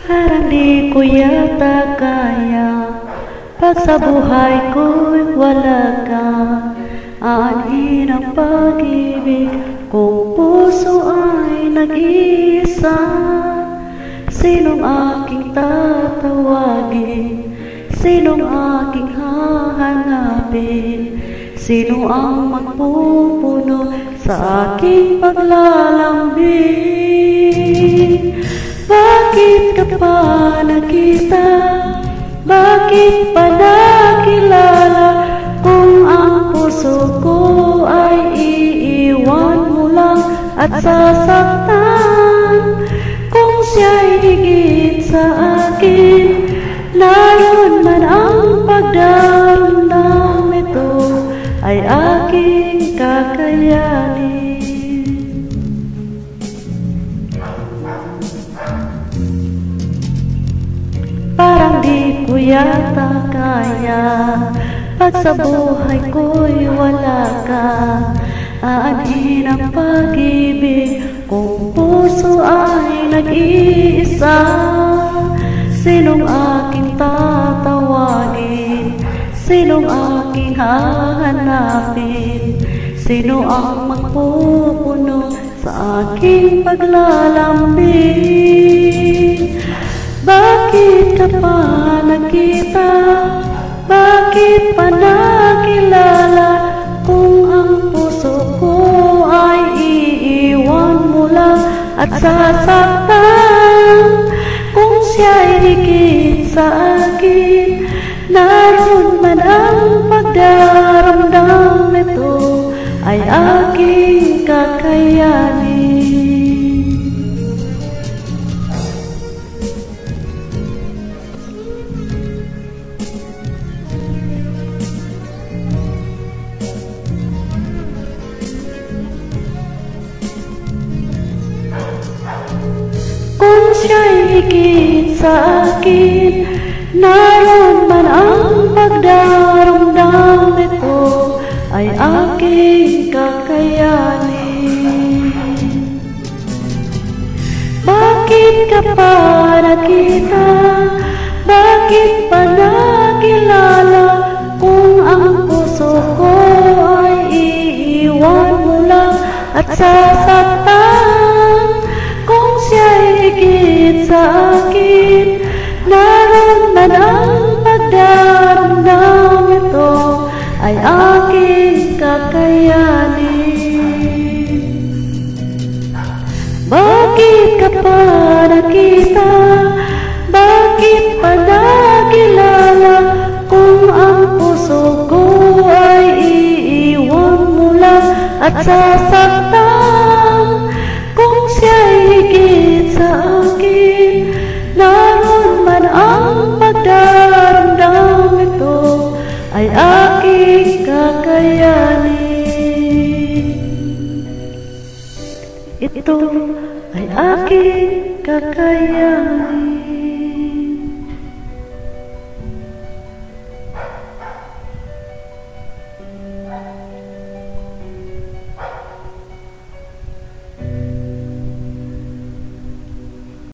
Parang di ko yata kaya pag sa buhay ko'y wala ka. Aanhin ang pag-ibig kung puso ay nag-iisa. Sinong aking tatawagin? Sinong aking hahanapin? Sino ang magpupuno sa aking paglalambing? Bakit ka pa nakita? Bakit pa nakilala? Kung ang puso ko ay iiwan mo lang at sasaktan. Kung siya'y higit sa akin, naroon man ang pagdaramdam, ito ay aking kakayanin. Parang di ko yata kaya pag sa buhay ko'y wala ka. Aanhin ang pag-ibig kung puso ay nag-iisa. Sinong aking tatawagin? Sinong aking hahanapin? Sino ang magpupuno sa aking paglalambing? Bakit ka pa nakita? Bakit pa nakilala? Kung ang puso ko ay iiwan mo lang at sasaktan. Kung siya'y higit sa akin, naroon man ang pagdaramdam, ito ay aking kakayanin. Kung siya'y higit sa akin, naroon man ang pagdaramdam, ito ay aking kakayanin. Bakit ka pa nakita? Bakit pa nakilala? Kung ang puso ko ay iiwan mo lang at sasaktan. Kung siya'y higit sa akin, naroon man ang pagdaramdam, ito ay aking kakayanin. Bakit ka pa nakita? Bakit pa nakilala? Kung ang puso ko ay iiwan mo lang at sasaktan. Kung siya'y higit sa akin, naroon man ang pagdaramdam, ito ay aking kakayanin. Ito ay aking kakayanin.